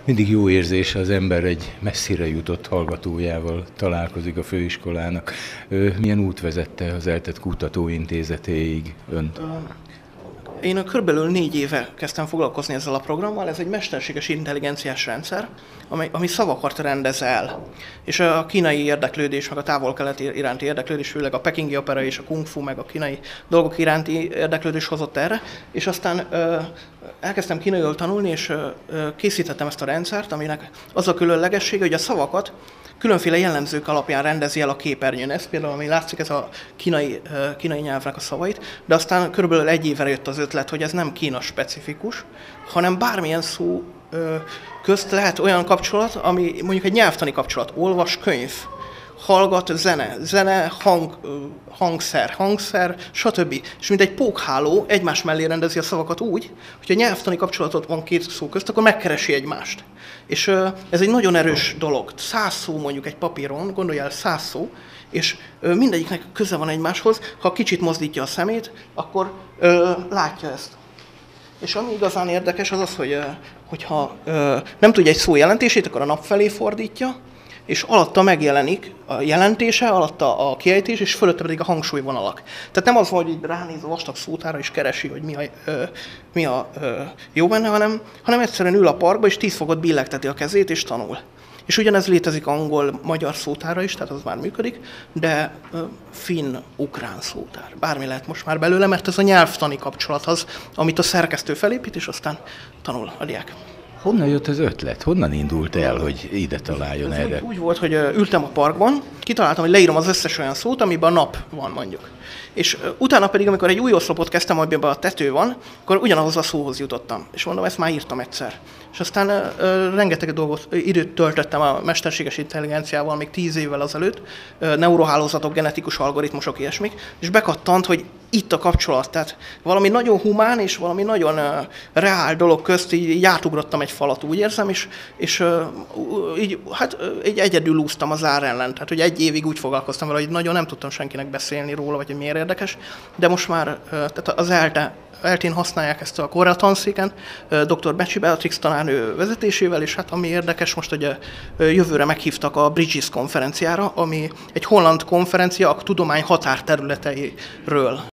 Mindig jó érzés, az ember egy messzire jutott hallgatójával találkozik a főiskolának. Milyen út vezette az ELTE kutatóintézetéig önt? Én körülbelül 4 éve kezdtem foglalkozni ezzel a programmal. Ez egy mesterséges intelligenciás rendszer, ami szavakat rendez el. És a kínai érdeklődés, meg a távol-keleti iránti érdeklődés, főleg a pekingi opera és a kung fu, meg a kínai dolgok iránti érdeklődés hozott erre. És aztán elkezdtem kínaiul tanulni, és készítettem ezt a rendszert, aminek az a különlegessége, hogy a szavakat különféle jellemzők alapján rendezi el a képernyőn. Ez például, ami látszik, ez a kínai nyelvnek a szavait, de aztán körülbelül 1 évre jött az ötlet, hogy ez nem Kína specifikus, hanem bármilyen szó közt lehet olyan kapcsolat, ami mondjuk egy nyelvtani kapcsolat, olvas, könyv, hallgat, zene, hangszer, stb. És mint egy pókháló egymás mellé rendezi a szavakat úgy, hogy a nyelvtani kapcsolatot van 2 szó közt, akkor megkeresi egymást. És ez egy nagyon erős dolog. 100 szó mondjuk egy papíron, gondolj el 100 szó, és mindegyiknek köze van egymáshoz. Ha kicsit mozdítja a szemét, akkor látja ezt. És ami igazán érdekes az az, hogyha nem tudja egy szó jelentését, akkor a nap felé fordítja, és alatta megjelenik a jelentése, alatta a kiejtés, és fölötte pedig a hangsúlyvonalak. Tehát nem az, hogy ránéz a vastag szótára és keresi, hogy mi a jó benne, hanem egyszerűen ül a parkba, és 10 fokot billegteti a kezét, és tanul. És ugyanez létezik angol-magyar szótára is, tehát az már működik, de finn-ukrán szótár. Bármi lehet most már belőle, mert ez a nyelvtani kapcsolat az, amit a szerkesztő felépít, és aztán tanul a diák. Honnan jött az ötlet? Honnan indult el, hogy ide találjon erre? Úgy volt, hogy ültem a parkban, kitaláltam, hogy leírom az összes olyan szót, amiben a nap van mondjuk. És utána pedig, amikor egy új oszlopot kezdtem, amiben a tető van, akkor ugyanahhoz a szóhoz jutottam. És mondom, ezt már írtam egyszer. És aztán rengeteg időt töltöttem a mesterséges intelligenciával, még 10 évvel azelőtt, neurohálózatok, genetikus algoritmusok, ilyesmik, és bekattant, hogy itt a kapcsolat. Tehát valami nagyon humán és valami nagyon reál dolog közt így átugrottam egy falat, úgy érzem, és így, hát így egyedül úsztam az ár ellen. Tehát, hogy 1 évig úgy foglalkoztam vele, hogy nagyon nem tudtam senkinek beszélni róla, vagy hogy miért érdekes, de most már tehát az ELTE-n használják ezt a Corel tanszéken, dr. Becsi Beatrix tanárnő vezetésével, és hát ami érdekes, most hogy jövőre meghívtak a Bridges konferenciára, ami egy holland konferencia a tudomány határterületeiről.